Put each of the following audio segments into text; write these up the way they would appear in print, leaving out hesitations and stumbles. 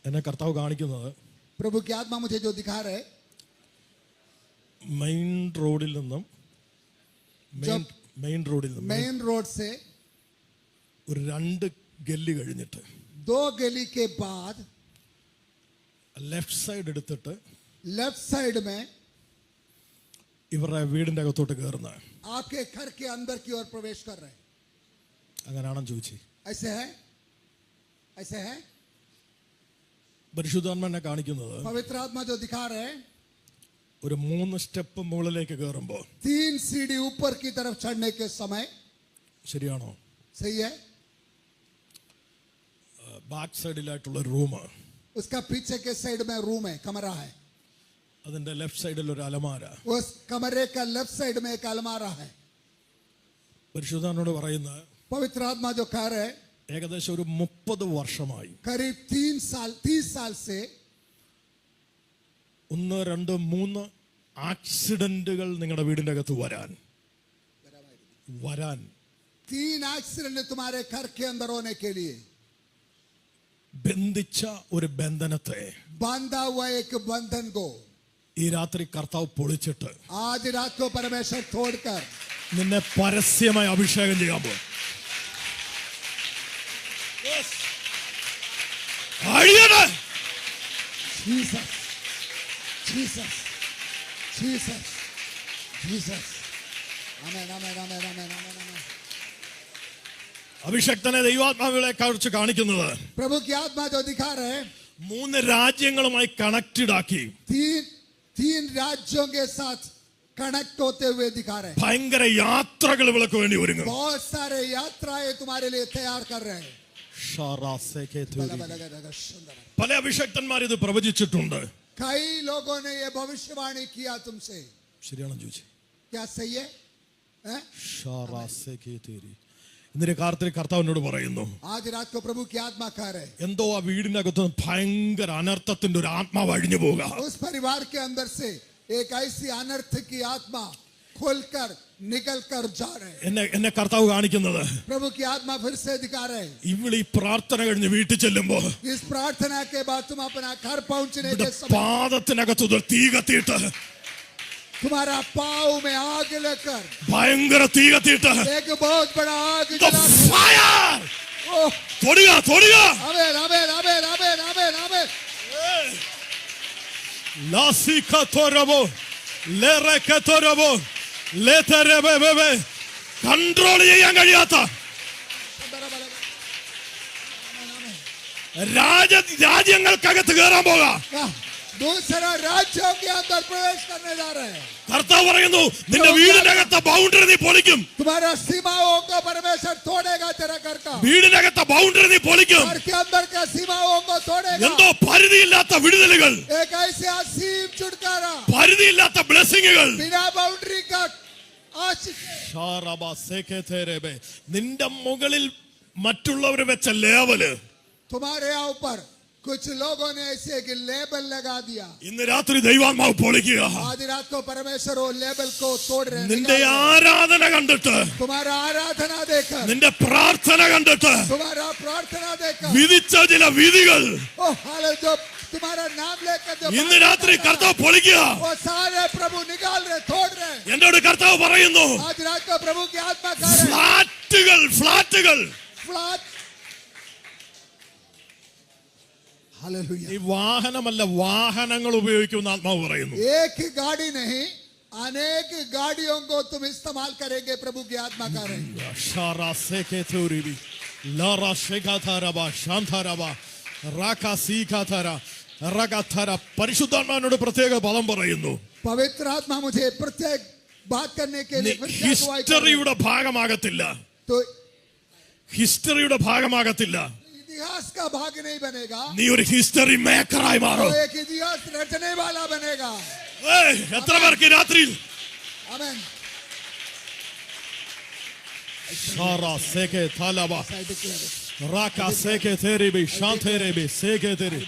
എന്നെ കർത്താവ് കാണിക്കുന്നത് प्रभु की आत्मा मुझे जो दिखा रहे മെയിൻ റോഡിൽ നിന്നും മെയിൻ रोड से ഒരു 2 ഗല്ലി കഴിഞ്ഞിട്ട് 2 गली के बाद ലെഫ്റ്റ് സൈഡ് എടുത്തിട്ട് लेफ्ट साइड में ഇവരുടെ വീടിന്റെ അകത്തോട്ട് കയറുന്ന आपके घर के अंदर की ओर प्रवेश कर रहे हैं. അങ്ങനെയാണെന്ന് ചോദിച്ചു. ऐसे है പരിശുദ്ധാത്മ എന്നെ കാണിക്കുന്നത് पवित्र आत्मा जो दिखा रहे हैं ഒരു 3 സ്റ്റെപ്പ് മുകളിലേക്ക് കയറുമ്പോൾ 3 सीढ़ी ऊपर की तरफ चढ़ने के समय. ശരിയാണോ? सही है. ബാക്ക് സൈഡിലായിട്ടുള്ള റൂം, उसका पीछे के साइड में रूम है, कमरा है. അതിന്റെ ലെഫ്റ്റ് സൈഡിൽ ഒരു അലമാര. उस कमरे का लेफ्ट साइड में एक अलमारा है. പരിശുദ്ധാത്മാവോട് പറയുന്ന पवित्र आत्मा जो कह रहे हैं ഏകദേശം ഒരു 30 വർഷമായി करीब 30 साल से 1, 2, 3 ആക്സിഡന്റുകൾ നിങ്ങളുടെ വീടിന്റെ അകത്ത് വരാൻ 3 एक्सीडेंट तुम्हारे घर के अंदर होने के लिए ബന്ധിച്ച ഒരു ബന്ധനത്തെ बांधा हुआ एक बंधन को ഈ രാത്രി കർത്താവ് പൊളിച്ചിട്ട് आज रात को परमेश्वर तोड़कर നിന്നെ പരസ്യമായി അഭിഷേകം ചെയ്യാൻ പോകും. അഭിഷക്തനെ ദൈവാത്മാവിനെ കുറിച്ച് കാണിക്കുന്നത് प्रभु की आत्मा जो दिखा रहे हैं 3 രാജ്യങ്ങളുമായി കണക്റ്റഡ് ആക്കി तीन राज्यों के साथ कनेक्ट होते हुए दिखा रहे हैं. ഭയങ്കര യാത്രകൾ ഇവൾക്ക് വേണ്ടി ഒരുങ്ങും. बहुत सारे यात्राएं तुम्हारे लिए तैयार कर रहे हैं. പല അഭിഷക്തന്മാർ ഇത് പ്രവചിച്ചിട്ടുണ്ട്. कई लोगों ने ये भविष्यवाणी किया तुमसे. ശരിയാണോ ചോദിച്ചു? क्या सही है? ഇന്നലെ കാലത്തിൽ കർത്താവിനോട് പറയുന്നു, आज रात को प्रभु की आत्मा कह रहे हैं എന്തോ ആ വീടിനകത്ത് ഭയങ്കര അനർത്ഥത്തിന്റെ ഒരു ആത്മാവ് അഴിഞ്ഞു പോവുക. उस परिवार के अंदर से एक ऐसी अनर्थ की आत्मा खोलकर निकल कर जा रहे हैं. എന്നെ കർത്താവ് കാണിക്കുന്നത് प्रभु की आत्मा फिर से दिखा रहे हैं ഇവിടെ ഈ പ്രാർത്ഥന കഴിഞ്ഞ് വീട്ടിൽ ചെല്ലുമ്പോ इस प्रार्थना के बाद तुम अपना घर पहुंचने के समय പാദത്തിനകത്ത് തീ കത്തിയിട്ട് तुम्हारा पाँव में आग लेकर ഭയങ്കര തീ കത്തിയിട്ട് एक बहुत बड़ा आग തൊടുക. आमेन आमेन आमेन आमेन आमेन आमेन. ലാസികതോരബോ ലെറകതോരബോ ലെതരബബബ കൺട്രോൾ ചെയ്യാൻ കഴിയാത്ത രാജ്യങ്ങൾക്കകത്ത് കയറാൻ പോകാം. दूसरा राज्यों के अंदर प्रवेश करने जा रहे हैं. കർത്താവ് പറയുന്നു, നിന്റെ വീടിനകത്തെ ബൗണ്ടറി നീ പൊളിക്കും. तुम्हारा सीमाओं को परमेश्वर तोड़ेगा. तेरा घर का വീടിനകത്തെ ബൗണ്ടറി നീ പൊളിക്കും. घर के अंदर का सीमाओं को तोड़ेगा. എന്തോ പരിധിയില്ലാത്ത വിടുതലുകൾ, एक ऐसे असीम छुटकारा, പരിധിയില്ലാത്ത ബ്ലെസ്സിങ്ങുകൾ बिना बाउंड्री का आशीष. നിന്റെ മുകളിൽ മറ്റുള്ളവർ വെച്ച ലേവല് तुम्हारे ऊपर कुछ लोगों ने ऐसे एक लेबल लगा दिया. ഇന്ന് രാത്രി ദൈവാത്മാവ് പൊളിക്കുക. आज रात को परमेश्वर वो लेबल को तोड़ रहे हैं. നിന്റെ ആരാധന കണ്ടിട്ട്, तुम्हारा आराधना देखकर, നിന്റെ പ്രാർത്ഥന കണ്ടിട്ട് तुम्हारा प्रार्थना देखकर വിധിച്ച ചില വിധികൾ जो तुम्हारा नाम लेकर जो ഇന്ന് രാത്രി കർത്താവ് പൊളിക്കുക. वो सारे प्रभु निकाल रहे, तोड़ रहे. എന്നോട് കർത്താവ് പറയുന്നു, आज रात को प्रभु की आत्मा कह रहे ഫ്ലാറ്റുകൾ फ्लैट. हालेलुया. ഈ വാഹനമല്ല, വാഹനങ്ങൾ ഉപയോഗിക്കുന്ന ആത്മാവ് പറയുന്നു. एक ही गाड़ी नहीं, अनेक गाड़ियों को तुम इस्तेमाल करेंगे. प्रभु की आत्मा कह रहे हैं പരിശുദ്ധാത്മാവിനോട് പ്രത്യേക പദം പറയുന്നു. पवित्र आत्मा मुझे प्रत्येक बात करने के लिए ഹിസ്റ്ററിയുടെ ഭാഗമാകത്തില്ല. तो ഹിസ്റ്ററിയുടെ ഭാഗമാകത്തില്ല. इतिहास का भाग नहीं बनेगा. നീ ഒരു ഹിസ്റ്ററി മേക്കറായി മാറും. एक इतिहास रचने वाला बनेगा. എത്ര പേർക്ക് രാത്രിയിൽ आमेन. സാറാ സേകെ താലബാ റാകാ സേകെ തേരിബി ശാന്തേരബി സേകെ തേരി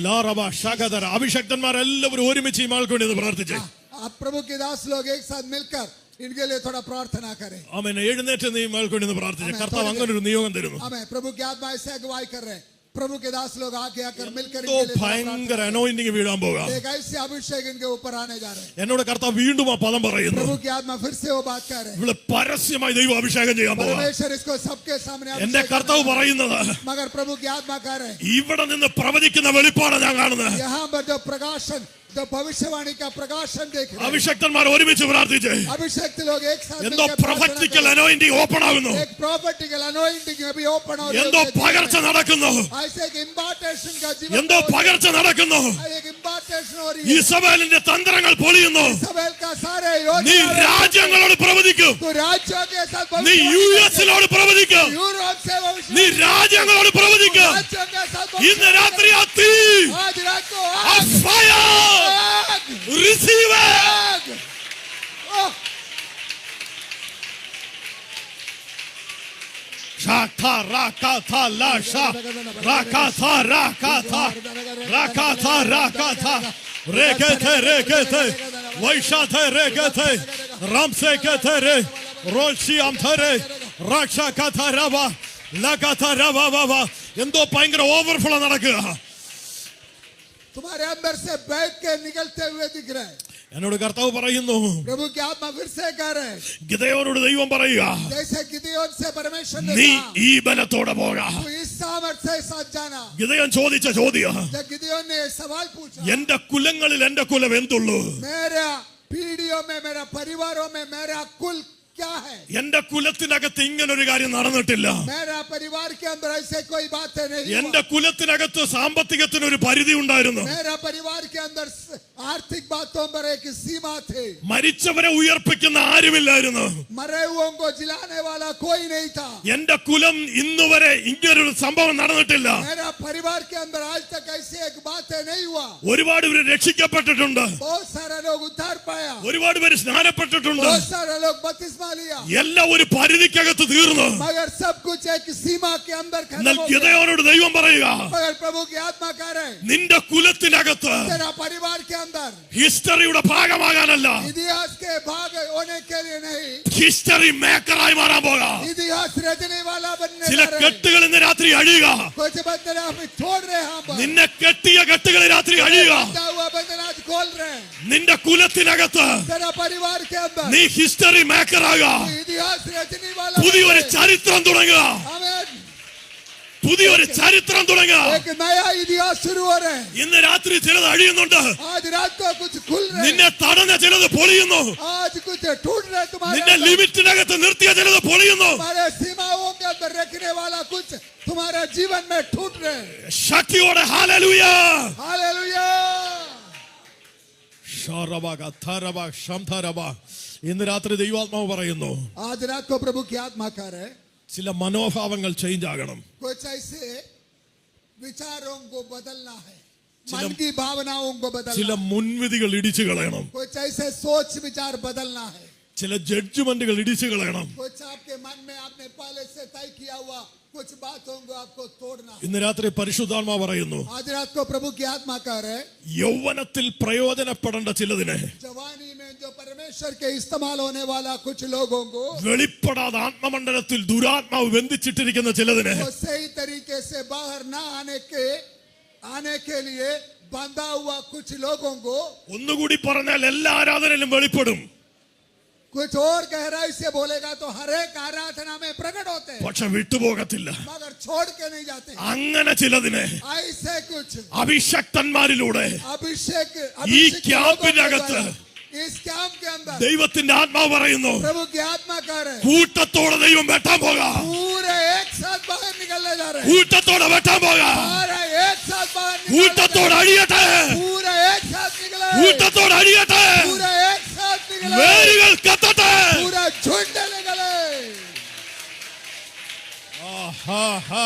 ലാറബാ ശാഗദര. അഭിഷക്തന്മാരെല്ലാവരും ഒരുമിച്ച് ഈ മാൾക്ക് വേണ്ടി പ്രാർത്ഥിച്ചേ. आप प्रभु के दास लोग एक साथ मिलकर इनके लिए थोड़ा प्रार्थना करें. ആമേൻ. എഴുന്നേറ്റ് നീ മാൾക്ക് വേണ്ടി പ്രാർത്ഥിച്ചേ. കർത്താവ് അങ്ങനെ ഒരു നിയോഗം തരുന്നു. आमेन. प्रभु की आत्मा ऐसे अगुवाई कर रहे हैं. प्रभु के दास लोग आके आकर मिलकर എന്തോ ഭയങ്കര അനോയിന്റിങ് വീഴാൻ പോകാം. एक ऐसे अभिषेक इनके ऊपर आने जा रहे हैं. എന്നോട് കർത്താവ് വീണ്ടും ആ പദം പറയുന്നു. प्रभु की आत्मा फिर से वो बात कर रहे हैं. ഇവിടെ പരസ്യമായി ദൈവം അഭിഷേകം ചെയ്യാൻ പോകാം. परमेश्वर इसको सबके सामने എന്റെ കർത്താവ് പറയുന്നത് मगर प्रभु की आत्मा कह रहे हैं ഇവിടെ നിന്ന് പ്രവചിക്കുന്ന വെളിപ്പാട് ഞാൻ കാണുന്നത്. यहाँ पर जो प्रकाशन जो भविष्यवाणी का प्रकाशन देख रहे हैं. അഭിഷക്തന്മാർ ഒരുമിച്ച് പ്രാർത്ഥിച്ച് अभिषेक लोग एक साथ എന്തോ मिलकर प्रार्थना പ്രൊഫറ്റിക്കൽ कर रहे हैं. അനോയിന്റിങ് ഓപ്പൺ ആകുന്നു. एक प्रॉफिटिकल अनॉइंटिंग अभी ओपन हो रही है. എന്തോ പകർച്ച നടക്കുന്നു. ऐसे एक इम्पार्टेशन का जीवन എന്തോ പകർച്ച നടക്കുന്നു. एक इम्पार्टेशन हो रही है. ഇസബേലിന്റെ തന്ത്രങ്ങൾ പൊളിയുന്നു. इसाबेल का सारे നീ योजना രാജ്യങ്ങളോട് പ്രവചിക്കും. तो राज्यों के साथ നീ യുഎസിനോട് പ്രവചിക്കും. यूरोप से भविष्य നീ രാജ്യങ്ങളോട് പ്രവചിക്കും. राज्यों के साथ ഇന്ന് രാത്രി ആ തീ, आज रात को ആ ഫയർ आग റിസീവ്. आग ओह ഷാഖാ റാഖാഥാ ലാഷാ റാഖാഥാ റാഖാഥാ റാഖാഥാ റാഖാഥാ രേഖേഥേ രേഖേഥേ വൈഷാഥേ രേഖേഥേ റാംസേഖേഥേ രേ റോഷിയാംഥേ റാക്ഷാഖാഥാ രവ ലഖാഥാ രവ വവ. എന്തോ ഭയങ്കര ഓവർഫ്ലോ നടക്കുക. तुम्हारे अंदर से बैठ के निकलते हुए दिख रहे हैं. എന്നോട് കർത്താവ് പറയുന്നു, प्रभु की आत्मा फिर से कह रहे हैं ഗിദെയോനോട് ദൈവം പറയുക, जैसे गिदयोन से परमेश्वर ने നീ कहा ഈ ബലത്തോടെ പോകാ. तू इस सामर्थ्य से साथ जाना. ഗിദെയോൻ ചോദിച്ച ചോദ്യം, जब गिदयोन ने सवाल पूछा എന്റെ കുലങ്ങളിൽ എന്റെ കുലം എന്തുള്ളൂ? मेरा पीढ़ियों में मेरा परिवारों में मेरा कुल क्या है. എന്റെ കുലത്തിനകത്ത് ഇങ്ങനൊരു കാര്യം നടന്നിട്ടില്ല. मेरा परिवार के अंदर ऐसे कोई बात नहीं എന്റെ हुआ. കുലത്തിനകത്ത് സാമ്പത്തികത്തിന് ഒരു പരിധി ഉണ്ടായിരുന്നു. मेरा परिवार के अंदर आर्थिक बातों पर एक सीमा थी. മരിച്ചവരെ ഉയർപ്പിക്കുന്ന ആരുമില്ലായിരുന്നു. मरे हुओं को जिलाने वाला कोई नहीं था. എന്റെ കുലം ഇന്നുവരെ ഇങ്ങനൊരു സംഭവം നടന്നിട്ടില്ല. मेरा परिवार के अंदर आज तक ऐसी एक बात नहीं हुआ. ഒരുപാട് പേര് രക്ഷിക്കപ്പെട്ടിട്ടുണ്ട്. बहुत सारे लोग उद्धार पाया. ഒരുപാട് പേര് സ്നാനപ്പെട്ടിട്ടുണ്ട്. बहुत सारे लोग बपतिस्मा लिया. എല്ലാം ഒരു പരിധിക്കകത്ത് തീർന്നു. मगर सब कुछ एक सीमा के अंदर खत्म എന്നാൽ हो गया. ഗിദെയോനോട് ദൈവം പറയുക, मगर प्रभु की आत्मा कह रहे हैं നിന്റെ കുലത്തിനകത്ത് तेरा परिवार के अंदर ഹിസ്റ്ററിയുടെ ഭാഗമാകാനല്ല, इतिहास के भाग होने के लिए नहीं, ഹിസ്റ്ററി മേക്കറായി മാറാൻ പോകാം. इतिहास रचने वाला बनने ചില जा रहे हैं. കെട്ടുകൾ ഇന്ന് രാത്രി അഴിയുക. कुछ बंधन आप छोड़ रहे हैं हम पर. നിന്നെ കെട്ടിയ കെട്ടുകൾ രാത്രി അഴിയുക. बंधा हुआ बंधन आज खोल रहे हैं. നിന്റെ കുലത്തിനകത്ത് तेरा परिवार के अंदर നീ ഹിസ്റ്ററി മേക്കറാകുക. इतिहास रचने वाला പുതിയൊരു बनने. ചരിത്രം തുടങ്ങുക. आमीन. പുതിയൊരു ചരിത്രം തുടങ്ങുക. एक नया इतिहास शुरू हो रहे हैं. ഇന്ന് രാത്രി ചിലത് അഴിയുന്നുണ്ട്. आज रात को कुछ खुल रहे हैं. നിന്നെ തടഞ്ഞ ചിലത് പൊളിയുന്നു. आज कुछ टूट रहे हैं तुम्हारे നിന്നെ अंदर. ലിമിറ്റിനകത്ത് നിർത്തിയ ചിലത് പൊളിയുന്നു. तुम्हारे सीमाओं के अंदर रखने वाला कुछ तुम्हारे जीवन में टूट रहे हैं. ശക്തിയോടെ ഹല്ലേലൂയ. हालेलुया. ഷറബക ഥരബ ശംഥരബ. ഇന്ന് രാത്രി ദൈവാത്മാവ് പറയുന്നു, आज रात को प्रभु की आत्मा कह रहे हैं ചില മനോഭാവങ്ങൾ ചേഞ്ച് ആകണം. कुछ ऐसे विचारों को बदलना है. चिलम- मन की भावनाओं को ചില बदलना है. മുൻവിധികൾ ഇടിച്ചു കളയണം. कुछ ऐसे सोच विचार बदलना है. ചില ജഡ്ജ്മെന്റുകൾ ഇടിച്ചു കളയണം. कुछ आपके मन में आपने पहले से तय किया हुआ कुछ बातों को आपको तोड़ना है. ഇന്ന് രാത്രി പരിശുദ്ധാത്മാ പറയുന്നു, आज रात को प्रभु की आत्मा कह रहे हैं യൗവനത്തിൽ പ്രയോജനപ്പെടേണ്ട ചിലതിനെ जवानी में जो परमेश्वर के इस्तेमाल होने वाला कुछ लोगों को വെളിപ്പെടാതെ ആത്മമണ്ഡലത്തിൽ ദുരാത്മാവ് ബന്ധിച്ചിട്ടിരിക്കുന്ന ചിലതിനെ वो सही तरीके से बाहर ना आने के लिए बंधा हुआ कुछ लोगों को ഒന്നുകൂടി പറഞ്ഞാൽ എല്ലാ ആരാധനയിലും വെളിപ്പെടും. कुछ और गहराई से बोलेगा तो हर एक आराधना में प्रकट होते हैं പക്ഷെ വിട്ടുപോകത്തില്ല. मगर छोड़ के नहीं जाते. അങ്ങനെ ചിലതിനെ ऐसे कुछ അഭിഷക്തന്മാരിലൂടെ अभिषेक ഈ अभिषेक लोगों के ക്യാമ്പിനകത്ത് द्वारा, इस कैंप के अंदर ദൈവത്തിന്റെ ആത്മാവ് പറയുന്നു, प्रभु की आत्मा कह रहे हैं കൂട്ടത്തോടെ ദൈവം വെട്ടാൻ പോകാം. पूरे एक साथ बाहर निकलने जा रहे हैं. കൂട്ടത്തോടെ വെട്ടാൻ പോകാം. पूरा एक साथ बाहर निकलने जा കൂട്ടത്തോടെ रहे അഴിയട്ടെ. हैं. पूरा एक साथ निकले. കൂട്ടത്തോടെ അഴിയട്ടെ. पूरा एक साथ निकले. വേരുകൾ കത്തട്ടെ. पूरा झुंड निकले. ആഹാ.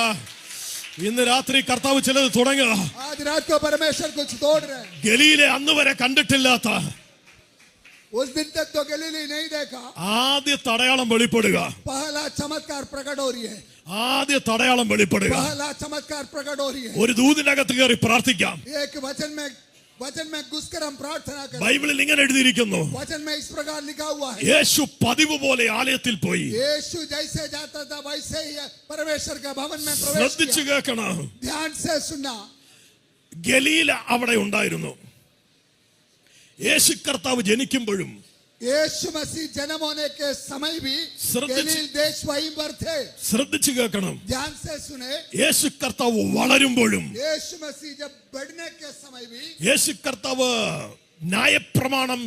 ഇന്ന് രാത്രി കർത്താവ് ചിലത് തുടങ്ങുക. आज रात को परमेश्वर कुछ तोड़ रहे हैं. ഗലീലെ അന്ന് വരെ കണ്ടിട്ടില്ലാത്ത उस दिन तक तो गलीली नहीं देखा. ആദ്യ തടയാളം വെളിപ്പെടുക. पहला चमत्कार प्रकट हो रही है. ആദ്യ തടയാളം വെളിപ്പെടുക. पहला चमत्कार प्रकट हो रही है. ഒരു ദൂതിനകത്ത് കയറി പ്രാർത്ഥിക്കാം. एक वचन में वचन में घुसकर हम प्रार्थना करें। ബൈബിളിൽ ഇങ്ങനെ എഴുതിയിരിക്കുന്നു, वचन में इस प्रकार लिखा हुआ है, യേശു പതിവ് പോലെ ആലയത്തിൽ പോയി. यीशु जैसे जाता था वैसे ही परमेश्वर के भवन में प्रवेश ശ്രദ്ധിച്ചു किया। കേൾക്കണം, ध्यान से सुनना। ഗലീല അവിടെ ഉണ്ടായിരുന്നു. യേശു കർത്താവ് ജനിക്കുമ്പോഴും यीशु मसीह जन्म होने के समय भी गलील देश वहीं पर थे। ശ്രദ്ധിച്ചു കേൾക്കണം, ध्यान से सुने। യേശു കർത്താവ് വളരുമ്പോഴും, यीशु मसीह जब बढ़ने के समय भी, യേശു കർത്താവ് ന്യായപ്രമാണം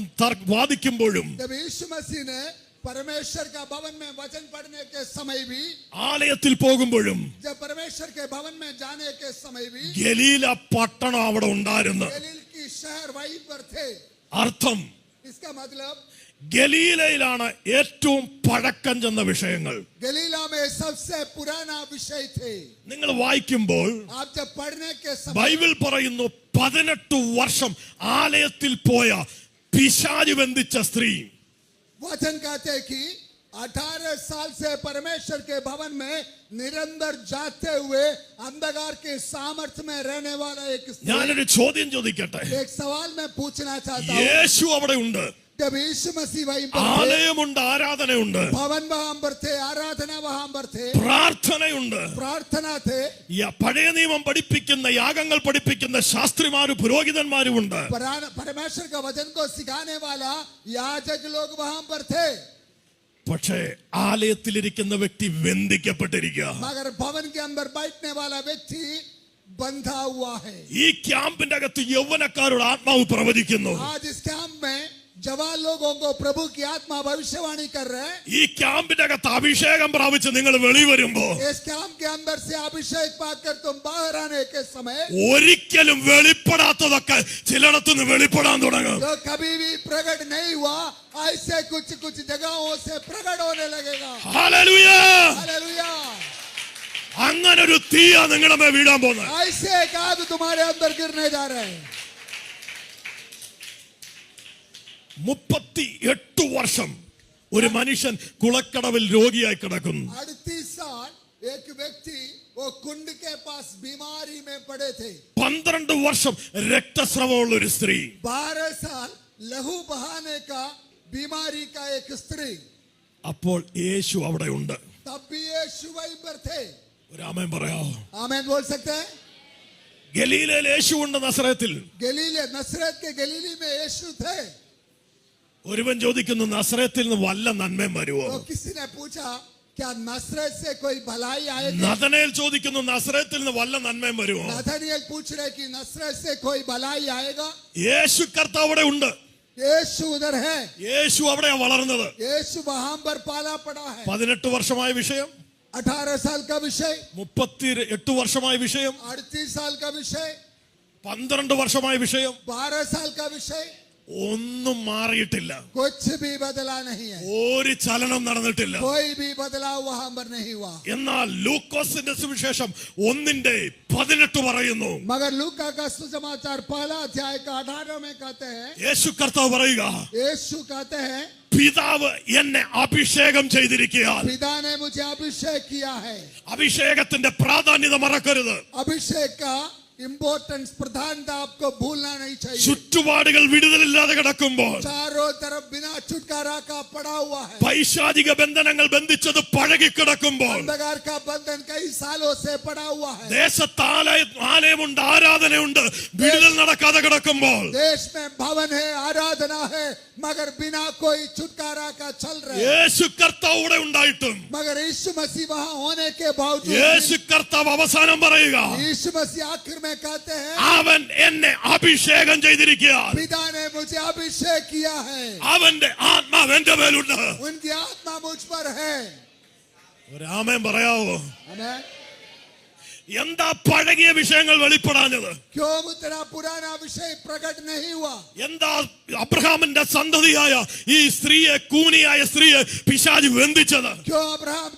വാദിക്കുമ്പോഴും, जब यीशु मसीह ने परमेश्वर का भवन में वचन पढ़ने के समय भी, ആലയത്തിൽ പോകുമ്പോഴും, जब परमेश्वर के भवन में जाने के समय भी ഗലീല പട്ടണം അവിടെ ഉണ്ടായിരുന്നു. गलील की शहर वहीं पर थे। അർത്ഥം, इसका मतलब ഗലീലയിലാണ് ഏറ്റവും പഴക്കം ചെന്ന വിഷയങ്ങൾ. गलीला में सबसे पुराना विषय थे। നിങ്ങൾ വായിക്കുമ്പോൾ आप जब पढ़ने के समय ബൈബിൾ പറയുന്നു 18 വർഷം ആലയത്തിൽ പോയ പിശാച് ബന്ധിച്ച സ്ത്രീ. वचन कहते हैं कि 18 साल से परमेश्वर के भवन में निरंतर जाते हुए अंधकार के सामर्थ्य में रहने वाला एक स्त्री। ഞാനൊരു ചോദ്യം ചോദിക്കട്ടെ, एक सवाल मैं पूछना चाहता हूँ। യേശു അവിടെ ഉണ്ട്, जब यीशु मसीह वहीं पर थे, ആലയമുണ്ട്, ആരാധനയുണ്ട്, भवन वहां पर थे, आराधना वहां पर थे, പ്രാർത്ഥനയുണ്ട്. प्रार्थना थे, പഴയ നിയമം പഠിപ്പിക്കുന്ന, യാഗങ്ങൾ പഠിപ്പിക്കുന്ന ശാസ്ത്രിമാരും പുരോഹിതന്മാരുമുണ്ട്. परमेश्वर का वचन को सिखाने वाला याजक लोग वहां पर थे। പക്ഷേ ആലയത്തിലിരിക്കുന്ന വ്യക്തി ബന്ധിക്കപ്പെട്ടിരിക്കുക. मगर भवन के अंदर बैठने वाला व्यक्ति बंधा हुआ है। ഈ ക്യാമ്പിന്റെ അകത്ത് യൗവനക്കാരുടെ ആത്മാവ് പ്രവചിക്കുന്നു. आज इस कैंप में जवान लोगों को प्रभु की आत्मा भविष्यवाणी कर रहे हैं। ഈ ക്യാമ്പിന്റെ അകത്ത് അഭിഷേകം പ്രാപിച്ച് നിങ്ങൾ വെളി വരുമ്പോ इस कैंप के अंदर से अभिषेक पाकर तुम बाहर आने के समय ഒരിക്കലും വെളിപ്പെടാത്തതൊക്കെ ചിലയിടത്തുനിന്ന് വെളിപ്പെടാൻ തുടങ്ങും. जो कभी भी प्रकट नहीं हुआ ऐसे कुछ कुछ जगहों से प्रकट होने लगेगा। ഹല്ലേലൂയ! हालेलुया। അങ്ങനെ ഒരു തീയാ നിങ്ങളുടെ മേൽ വീഴാൻ പോകുന്നത്. ऐसे एक आग तुम्हारे अंदर गिरने जा रहे हैं। 38 വർഷം ഒരു മനുഷ്യൻ കുളക്കടവിൽ രോഗിയായി കിടക്കുന്നു. 38 साल एक व्यक्ति वो कुंड के पास बीमारी में पड़े थे। 12 വർഷം രക്തസ്രവമുള്ള ഒരു സ്ത്രീ. 12 साल लहू बहाने का बीमारी का एक स्त्री। അപ്പോൾ യേശു അവിടെ ഉണ്ട്. तब भी यीशु वहीं पर थे। ഒരു ആമേൻ പറയാമോ? आमीन बोल सकते हैं? ഗലീലയിൽ യേശു ഉണ്ട്, നസറേത്തിൽ. गलीले नसरत के गलीली में यीशु थे। ഒരുവൻ ചോദിക്കുന്നു, നസറേത്തിൽ നിന്ന് വല്ല നന്മയും വരുമോ? तो किसी ने पूछा क्या नसरत से कोई भलाई आएगी? നഥനയേൽ ചോദിക്കുന്നു, നസറേത്തിൽ നിന്ന് വല്ല നന്മയും വരുമോ? नथानिएल पूछ रहे कि नसरत से कोई भलाई आएगा? യേശു കർത്താവ് അവിടെ ഉണ്ട്. यीशु उधर है। യേശു അവിടെയാ വളർന്നത്. यीशु वहां पर पाला पड़ा है। 18 വർഷമായ വിഷയം, 18 साल का विषय, 38 വർഷമായ വിഷയം, 38 साल का विषय, 12 വർഷമായ വിഷയം, 12 साल का विषय, ഒന്നും മാറിയിട്ടില്ല. कुछ भी बदला नहीं है। ഒരു ചലനം നടന്നിട്ടില്ല. कोई भी बदलाव वहां पर नहीं हुआ। എന്നാൽ ലൂക്കോസിന്റെ സുവിശേഷം 1:18 പറയുന്നു, मगर लूका का सुसमाचार पहला अध्याय का 18 में कहते हैं, യേശു കർത്താവ് പറയുക, यीशु कहते हैं പിതാവ് എന്നെ അഭിഷേകം ചെയ്തിരിക്കുകയാൽ. पिता ने मुझे अभिषेक किया है। അഭിഷേകത്തിന്റെ പ്രാധാന്യത മറക്കരുത്. अभिषेक का इंपॉर्टेंस प्रधानता आपको भूलना नहीं चाहिए। ചുറ്റുപാടുകൾ വിടുതലില്ലാതെ കിടക്കുമ്പോൾ, चारों तरफ बिना छुटकारा का पड़ा हुआ है। പൈശാചിക ബന്ധനങ്ങൾ ബന്ധിച്ചത് പഴകിക്കിടക്കുമ്പോൾ, अंधकार का बंधन कई सालों से पड़ा हुआ है। ദേശത്ത് ആലയമുണ്ട്, ആരാധനയുണ്ട്, വിടുതൽ നടക്കാതെ കിടക്കുമ്പോൾ, देश में भवन है, आराधना है, मगर बिना कोई छुटकारा का चल रहे हैं। യേശു കർത്താവ് ഇവിടെ ഉണ്ടായിട്ടും मगर यीशु मसीह वहां होने के बावजूद യേശു കർത്താവ് അവസാനം പറയുക, यीशु मसीह आखिर में कहते हैं അവൻ എന്നെ അഭിഷേകം ചെയ്തിരിക്കുകയാൽ. पिता ने मुझे अभिषेक किया है। അവന്റെ ആത്മാവ് എന്റെ മേലുണ്ട്. उनकी आत्मा मुझ पर है। ഒരു ആമേൻ പറയാവോ? आमीन। എന്താ പഴകിയ വിഷയങ്ങൾ വെളിപ്പെടാഞ്ഞത്? क्यों उतना पुराना विषय प्रकट नहीं हुआ? എന്താ അബ്രഹാമിന്റെ സന്തതിയായ ഈ സ്ത്രീയെ, കൂനിയായ സ്ത്രീയെ പിശാച് ബന്ധിച്ചത്? क्यों अब्राहम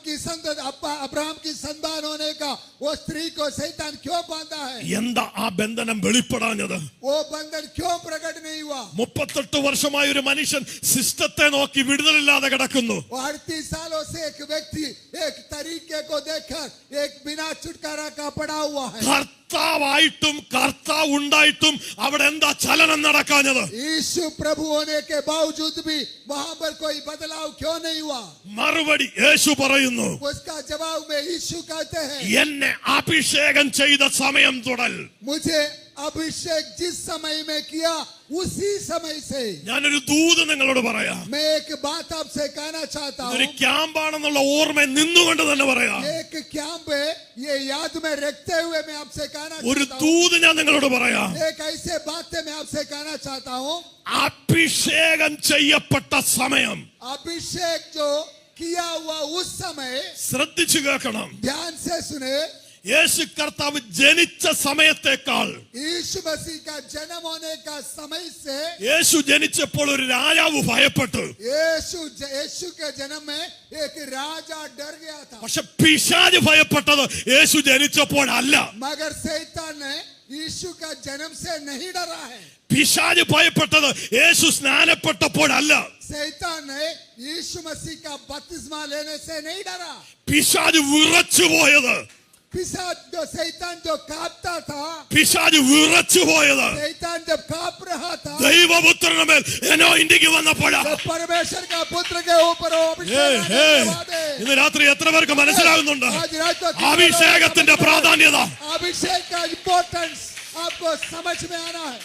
की संतान होने का वो स्त्री को शैतान क्यों बांधा है? എന്താ ആ ബന്ധനം വെളിപ്പെടാഞ്ഞത്? वो बंधन क्यों प्रकट नहीं हुआ? 38 വർഷമായ ഒരു മനുഷ്യൻ സിസ്റ്റത്തെ നോക്കി വിടുതലില്ലാതെ കിടക്കുന്നു. 38 सालों से एक व्यक्ति एक तरीके को देखकर, एक बिना छुटकारा का पड़ा हुआ है। കർത്താവായിട്ടും കർത്താവ് ഉണ്ടായിട്ടും അവിടെ എന്താ ചലനം നടക്കാഞ്ഞത്? यीशु प्रभु होने के बावजूद भी वहां पर कोई बदलाव क्यों नहीं हुआ? മറുപടി യേശു പറയുന്നു, उसका जवाब में यीशु कहते हैं, എന്നെ അഭിഷേകം ചെയ്ത സമയം തുടൽ. मुझे अभिषेक जिस समय में किया उसी समय से। ഞാനൊരു ദൂത് നിങ്ങളോട് പറയാം. मैं एक बात आपसे कहना चाहता हूँ, ഇതൊരു ക്യാമ്പാണെന്നുള്ള ഓർമ്മ നിന്നുകൊണ്ട് തന്നെ പറയാം. एक कैंप है, ये याद में रखते हुए मैं आपसे कहना ഒരു चाहता हूँ, ദൂത് ഞാൻ നിങ്ങളോട് പറയാം. एक ऐसे बात है मैं आपसे कहना चाहता हूँ। അഭിഷേകം ചെയ്യപ്പെട്ട സമയം अभिषेक जो किया हुआ उस समय, ശ്രദ്ധിച്ചു കേൾക്കണം. ध्यान से सुने, യേശു കർത്താവ് ജനിച്ച സമയത്തേക്കാൾ यीशु मसीह का जन्म होने का समय से, യേശു ജനിച്ചപ്പോൾ ഒരു രാജാവ് ഭയപ്പെട്ടു. यीशु के जन्म में एक राजा डर गया था। പക്ഷെ പിശാച് ഭയപ്പെട്ടത് യേശു ജനിച്ചപ്പോഴല്ല. मगर शैतान ने यीशु का जन्म से नहीं डरा है। പിശാച് ഭയപ്പെട്ടത് യേശു സ്നാനപ്പെട്ടപ്പോഴല്ല. शैतान ने यीशु मसीह का बपतिस्मा लेने से नहीं डरा। പിശാച് വിറച്ചു പോയത്, पिशाच जो शैतान जो कांपता था, പിശാച് വിറച്ചു പോയത് शैतान जब कांप रहा था, ദൈവപുത്രന്റെ മേൽ അനോയിന്റിങ് വന്നപ്പോഴാ. जब परमेश्वर का पुत्र के ऊपर वो अभिषेक आने के बाद है। ഇന്ന് രാത്രി എത്ര പേർക്ക് മനസ്സിലാകുന്നുണ്ട് आज रात को അഭിഷേകത്തിന്റെ പ്രാധാന്യത? अभिषेक का इम्पोर्टेंस आपको समझ में आना है।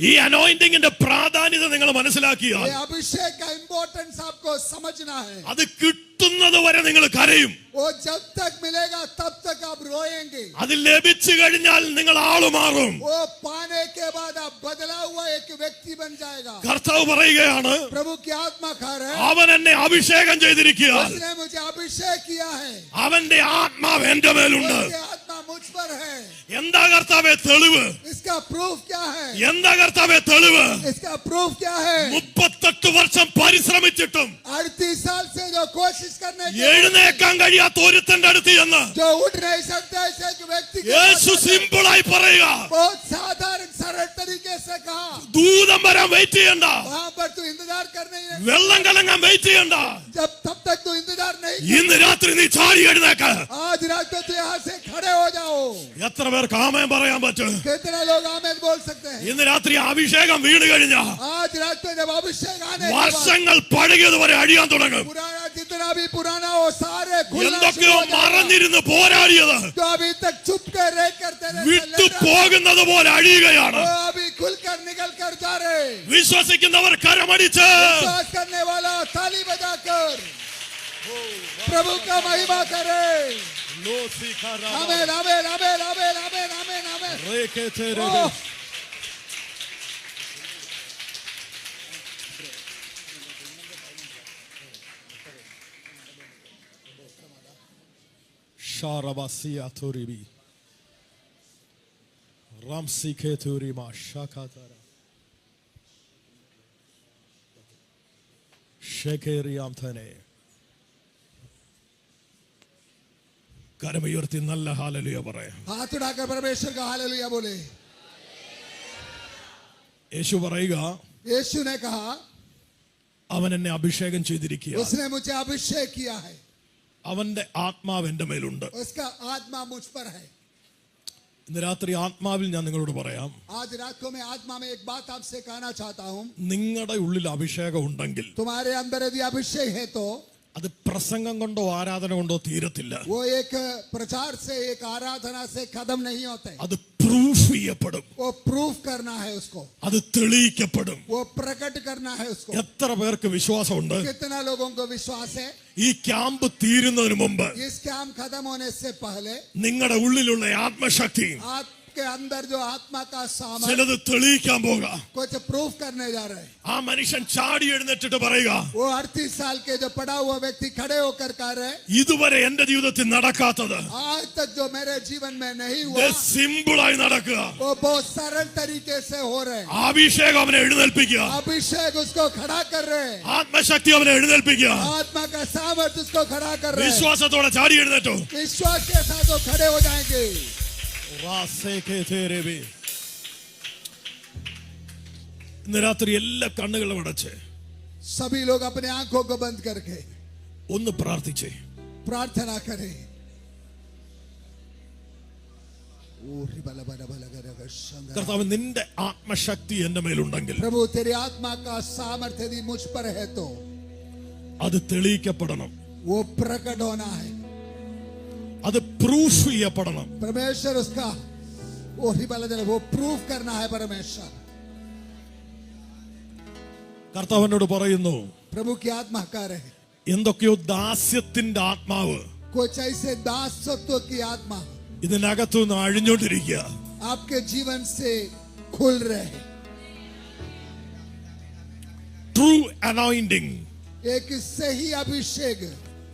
ഈ അനോയിന്റിങ്ങിന്റെ പ്രാധാന്യത നിങ്ങൾ ये മനസ്സിലാക്കിയാൽ अभिषेक का इम्पोर्टेंस आपको समझना है। അത് കിട്ടുന്നത് വരെ നിങ്ങൾ കരയും. वो जब तक मिलेगा तब तक आप रोएंगे। അത് ലഭിച്ചു കഴിഞ്ഞാൽ നിങ്ങൾ ആള് മാറും. वो पाने के बाद आप बदला हुआ एक व्यक्ति बन जाएगा। കർത്താവ് പറയുകയാണ്, प्रभु की आत्मा खा रहे, അവൻ എന്നെ അഭിഷേകം ചെയ്തിരിക്കുകയാൽ उसने मुझे अभिषेक किया है, അവന്റെ ആത്മാവ് എന്റെ മേലുണ്ട്. उसकी आत्मा मुझ पर है। എന്താ കർത്താവേ തെളിവ്? इसका प्रूफ क्या है? എന്താ കർത്താവേ തെളിവ്? इसका प्रूफ क्या है? 38 വർഷം പരിശ്രമിച്ചിട്ടും 38 साल से जो कोशिश करने के എഴുന്നേക്കാൻ കഴിയാത്ത ഒരുത്തന്റെ അടുത്ത് ചെന്ന് जो उठ नहीं सकता ऐसे एक व्यक्ति के യേശു पास സിമ്പിളായി പറയുക, बहुत साधारण सरल तरीके से कहा, ദൂതം വരാൻ വെയിറ്റ് ചെയ്യണ്ട, वहां पर तू इंतजार कर नहीं है। വെള്ളം കലങ്ങാൻ വെയിറ്റ് ചെയ്യണ്ട, जब तब तक तू इंतजार नहीं, ഇന്ന് രാത്രി നീ ചാടി എഴുന്നേക്ക്. आज रात को तू यहाँ से खड़े हो जाओ। എത്ര പേർക്ക് ആമേൻ പറയാൻ പറ്റും? कितने लोग आमीन बोल सकते हैं? ഇന്ന് രാത്രി അഭിഷേകം വീണ് കഴിഞ്ഞ आज रात को जब अभिषेक आने के बाद വർഷങ്ങൾ പഴകിയതുവരെ അഴിയാൻ തുടങ്ങും. पुराना जितना भी पुराना वो सारे खुलना शुरू എന്തൊക്കെയോ हो जाएगा। മറഞ്ഞിരുന്ന് പോരാടിയത് जो अभी तक छुप कर रह करते रहे, വിട്ടു പോകുന്നത് പോലെ അഴിയുകയാണ്. वो अभी खुलकर निकल कर जा रहे। വിശ്വസിക്കുന്നവർ കരമടിച്ച് विश्वास करने वाला ताली बजाकर प्रभु का महिमा करे। आमीन आमीन आमीन आमीन आमीन आमीन आमीन। ओह, Sharabasia Turibi Ramsi Keturima Shakatara Shekeriamtane കരമുയർത്തി നല്ല ഹാലലുയ പറയാം. हाथ उठाकर परमेश्वर का हालेलुया बोले। യേശു പറയുക, यीशु ने कहा, അവൻ എന്നെ അഭിഷേകം ചെയ്തിരിക്കുക, उसने मुझे अभिषेक किया है, അവന്റെ ആത്മാവ് എന്റെ മേലുണ്ട്. उसका आत्मा मुझ पर है। ഇന്ന് രാത്രി ആത്മാവിൽ ഞാൻ നിങ്ങളോട് പറയാം, आज रात को मैं आत्मा में एक बात आपसे कहना चाहता हूँ। നിങ്ങളുടെ ഉള്ളിൽ അഭിഷേകം ഉണ്ടെങ്കിൽ तुम्हारे अंदर यदि अभिषेक है तो അത് പ്രസംഗം കൊണ്ടോ ആരാധന കൊണ്ടോ തീരത്തില്ല. वो एक प्रचार से एक आराधना से खत्म नहीं होते। അത് പ്രൂഫ് ചെയ്യപ്പെടും, वो प्रूफ करना है उसको, അത് തെളിയിക്കപ്പെടും. वो प्रकट करना है उसको। എത്ര പേർക്ക് വിശ്വാസമുണ്ട് कितना लोगों को विश्वास है ഈ ക്യാമ്പ് തീരുന്നതിന് മുമ്പ് इस काम खत्म होने से पहले നിങ്ങളുടെ ഉള്ളിലുള്ള ആത്മശക്തി आपके अंदर जो आत्मा का सामर्थ ചിലത് തെളിയിക്കാൻ പോകാം. कुछ प्रूफ करने जा रहे हैं। ആ മനുഷ്യൻ ചാടി എഴുന്നേറ്റിട്ട് പറയുക, वो 38 साल के जो पड़ा हुआ व्यक्ति खड़े होकर कह रहे हैं, ഇതുവരെ എന്റെ ജീവിതത്തിൽ നടക്കാത്തത് आज तक जो मेरे जीवन में नहीं हुआ സിമ്പിളായി നടക്കുക. वो बहुत सरल तरीके से हो रहे हैं। അഭിഷേകം അവനെ എഴുന്നേൽപ്പിക്കുക, अभिषेक उसको खड़ा कर रहे हैं, ആത്മശക്തി അവനെ എഴുന്നേൽപ്പിക്കുക. आत्मा का सामर्थ उसको खड़ा कर रहे हैं। വിശ്വാസത്തോടെ ചാടി എഴുന്നേറ്റു. विश्वास के साथ वो खड़े हो जाएंगे। ഇന്ന് രാത്രി എല്ലാ കണ്ണുകളും അടച്ച് सभी लोग अपने आंखों को बंद करके ഒന്ന് പ്രാർത്ഥിച്ചേ. प्रार्थना करें। കർത്താവ് നിന്റെ ആത്മശക്തി എന്റെ മേലുണ്ടെങ്കിൽ प्रभु तेरी आत्मा का सामर्थ्य यदि मुझ पर है तो അത് തെളിയിക്കപ്പെടണം, वो प्रकट होना है, അത് പ്രൂഫ് ചെയ്യപ്പെടണം. परमेश्वर उसका वो प्रूफ करना है परमेश्वर. കർത്താവിനോട് പറയുന്നു, प्रभु की आत्मा कह रहे എന്തൊക്കെയോ ദാസ്യത്തിന്റെ ആത്മാവ് कुछ ऐसे दासत्व की आत्मा ഇതിനകത്തു നിന്ന് അഴിഞ്ഞോണ്ടിരിക്കുക. आपके जीवन से खुल रहे हैं. ട്രൂ അനോയിന്റിംഗ് एक सही अभिषेक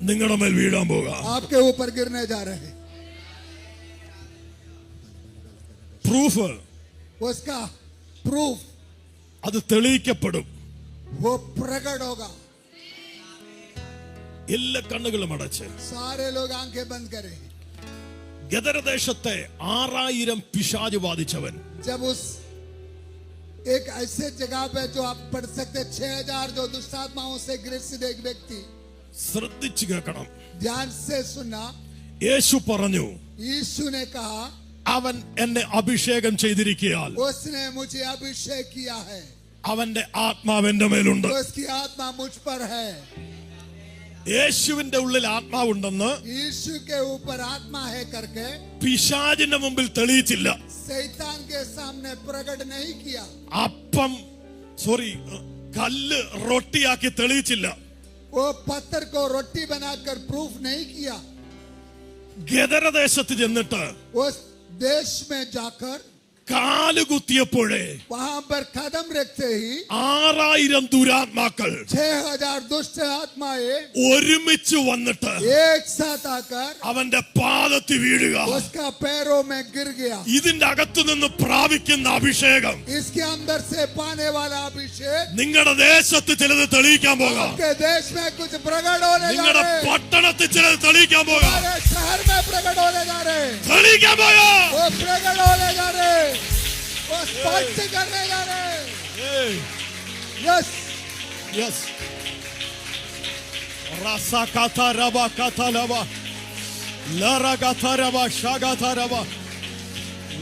നിങ്ങളുടെ മേൽ വീഴാൻ പോകാം. आपके ऊपर गिरने जा रहे हैं. പ്രൂഫ് उसका प्रूफ അത് തെളിയിക്കപ്പെടും. वो प्रकट होगा. എല്ലാ കണ്ണുകളും അടച്ച് सारे लोग आंखें बंद करें. ഗദരദേശത്തെ 6000 പിശാച് ബാധിച്ചവൻ जब उस एक ऐसे जगह पे जो आप पढ़ सकते 6000 जो दुष्ट आत्माओं से ग्रसित एक व्यक्ति, ശ്രദ്ധിച്ചു കേൾക്കണം. ध्यान से सुनना. യേശു പറഞ്ഞു, यीशु ने कहा അവൻ എന്നെ അഭിഷേകം ചെയ്തിരിക്കയാൽ उसने मुझे अभिषेक किया है, അവന്റെ ആത്മാവ് എന്റെ മേലുണ്ട്. उसकी आत्मा मुझ पर है. യേശുവിന്റെ ഉള്ളിൽ ആത്മാവുണ്ടെന്ന് यीशु के ऊपर आत्मा है करके പിശാചിന്റെ മുമ്പിൽ തെളിയിച്ചില്ല. शैतान के सामने प्रकट नहीं किया. കല്ല് റൊട്ടിയാക്കി തെളിയിച്ചില്ല. वो पत्थर को रोटी बनाकर प्रूफ नहीं किया. ഗദരദേശത്ത് ചെന്നിട്ട് उस देश में जाकर കാല് കുത്തിയപ്പോഴേ वहां पर कदम रखते ही 6000 ദുരാത്മാക്കൾ 6000 दुष्ट आत्माएं ഒരുമിച്ച് വന്നിട്ട് एक साथ आकर അവന്റെ പാദത്തിൽ വീഴുക. उसका पैरों में गिर गया. ഇതിന്റെ അകത്തു നിന്ന് പ്രാപിക്കുന്ന അഭിഷേകം इसके अंदर से पाने वाला अभिषेक നിങ്ങളുടെ ദേശത്ത് ചിലത് തെളിയിക്കാൻ പോകാം. आपके देश में कुछ प्रकट होने जा നിങ്ങളുടെ रहे हैं. പട്ടണത്തിൽ ചിലത് തെളിയിക്കാൻ പോകാം. हमारे शहर में प्रकट होने जा रहे हैं. തെളിയിക്കാൻ പോകാം. वो प्रकट होने जा रहे हैं. वो स्पष्ट करने जा रहे हैं. Yes Yes. Rasa kata raba kata laba. Lara gata raba shagata raba.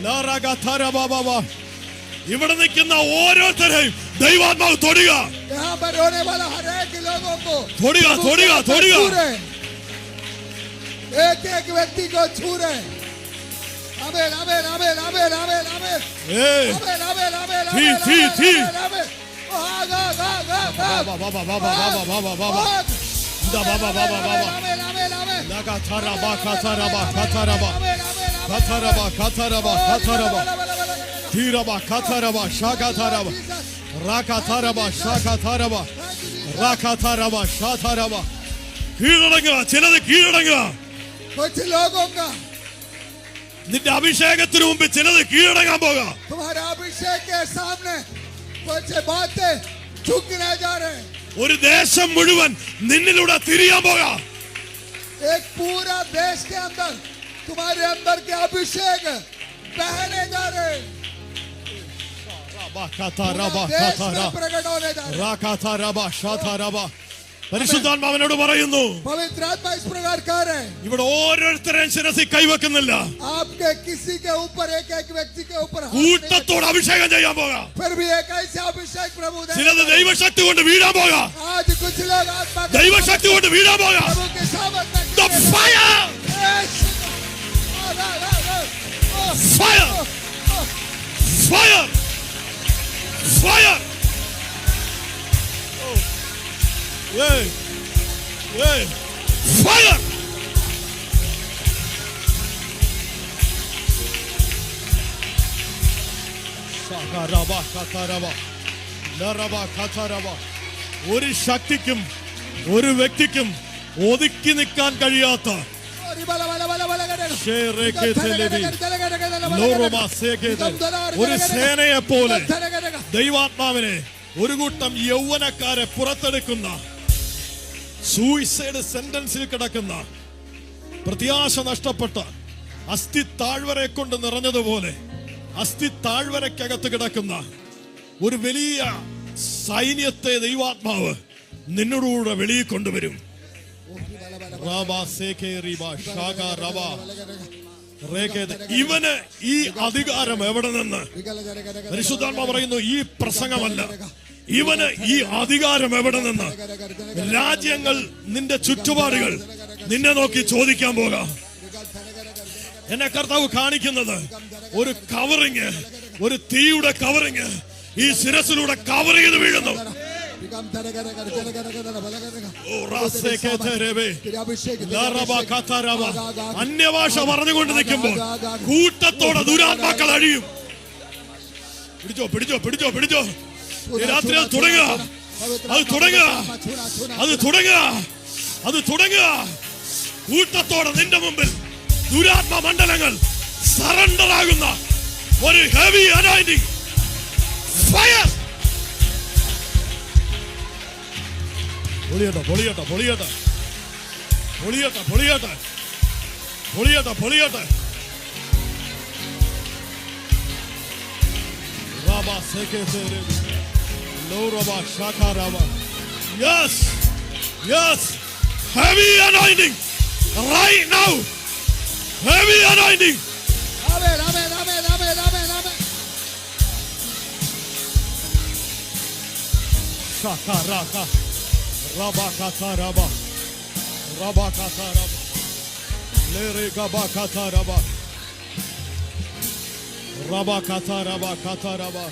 Lara gata raba baba. ഇവിടെ നിൽക്കുന്ന ഓരോരുത്തരെയും ദൈവാത്മാവ് തൊടുക. यहाँ पर होने वाला हर एक लोगों को തൊടുക തൊടുക തൊടുക. एक एक व्यक्ति को छू रहे. आमेन आमेन आमेन आमेन आमेन आमेन ഏയ് आमेन आमेन आमेन थी, आमेन थी, थी. आमेन. भाग भाग भाग भाग baba baba baba baba baba baba. Da baba baba baba. आमेन आमेन आमेन Laga taraba kata raba kata raba. Kata raba kata raba kata raba. Tiraba kata raba shagata raba. Rakata raba shagata raba. Rakata raba shata raba. കീഴടങ്ങുക, ചിലത് കീഴടങ്ങുക. कुछ लोगों का നിന്റെ അഭിഷേകത്തിന് മുമ്പ് ചിലത് കീഴടങ്ങാൻ പോകാം. तुम्हारे अभिषेक के सामने कुछ बातें झुकने जा रहे हैं. ഒരു ദേശം മുഴുവൻ നിന്നിലൂടെ തിരിയാൻ പോകാം. एक पूरा देश के अंदर तुम्हारे अंदर के अभिषेक बहने जा रहे हैं. पूरा देश में प्रकट होने जा रहे हैं. പരിശുദ്ധാത്മാവിനോട് പറയുന്നു, पवित्र आत्मा इस प्रकार कह रहे हैं. ഇവിടെ ഓരോരുത്തരെയും ശിരസിൽ കൈവെക്കുന്നില്ല, आपके किसी के ऊपर एक एक व्यक्ति के ऊपर हाथ नहीं കൂട്ടത്തോട് അഭിഷേകം ചെയ്യാൻ പോകാം. रखें. फिर भी एक ऐसे अभिषेक प्रभु दे. ചിലത് ദൈവശക്തി കൊണ്ട് വീഴാൻ പോകാം. आज कुछ लोग आत्मा के ദൈവശക്തി കൊണ്ട് വീഴാൻ പോകാം. प्रभु के सामने The fire! Fire! Fire! Fire! Hey! Hey! Fire! Shakaraba kataraba. Laraba kataraba. ഒരു ശക്തിക്കും ഒരു വ്യക്തിക്കും ഒതുക്കി നിൽക്കാൻ കഴിയാത്ത ഒരു സേനയെ പോലെ ദൈവാത്മാവിനെ ഒരു കൂട്ടം യൗവനക്കാരെ പുറത്തെടുക്കുന്ന, സൂയിസൈഡ് സെന്റൻസിൽ കിടക്കുന്ന, പ്രത്യാശ നഷ്ടപ്പെട്ട, അസ്ഥി താഴ്വരെ കൊണ്ട് നിറഞ്ഞതുപോലെ അസ്ഥി താഴ്വരക്കകത്ത് കിടക്കുന്ന ഒരു വലിയ സൈന്യത്തെ ദൈവാത്മാവ് നിന്നോടുകൂടെ വെളിയിൽ കൊണ്ടുവരും. ഇവന് ഈ അധികാരം എവിടെ നിന്ന്? പരിശുദ്ധാത്മ പറയുന്നു ഈ പ്രസംഗമല്ല, ഇവന് ഈ അധികാരം എവിടെ നിന്ന്? രാജ്യങ്ങൾ, നിന്റെ ചുറ്റുപാടുകൾ നിന്നെ നോക്കി ചോദിക്കാൻ പോകാം. എന്നെ കർത്താവ് കാണിക്കുന്നത് ഒരു കവറിങ്, ഒരു തീയുടെ കവറിങ് ഈ ശിരസിലൂടെ കവർ ചെയ്ത് വീഴുന്നു. അന്യഭാഷ പറഞ്ഞുകൊണ്ട് നിൽക്കുമ്പോൾ കൂട്ടത്തോടെ ദുരാത്മാക്കൾ അഴിയും. പിടിച്ചോ പിടിച്ചോ പിടിച്ചോ പിടിച്ചോ. ഈ രാത്രി അത് തുടങ്ങുക, അത് തുടങ്ങുക, അത് തുടങ്ങുക, അത് തുടങ്ങുക. കൂട്ടത്തോടെ നിന്റെ മുമ്പിൽ ദുരാത്മ മണ്ഡലങ്ങൾ സറണ്ടർ ആകുന്ന ഒരു ഹെവി അനോയിന്റിംഗ് ഫയർ. പൊളിയട്ടെ പൊളിയട്ടെ പൊളിയട്ടെ പൊളിയട്ടെ പൊളിയട്ടെ പൊളിയട്ടെ പൊളിയട്ടെ. Rabba sekete lo rabba shaka rabba. Yes, yes, heavy anointing right now, heavy anointing. Amen, amen, amen, amen, amen, amen. Shaka raka rabba kata rabba, rabba kata rabba, lere gaba kata rabba, rabba kata rabba kata rabba.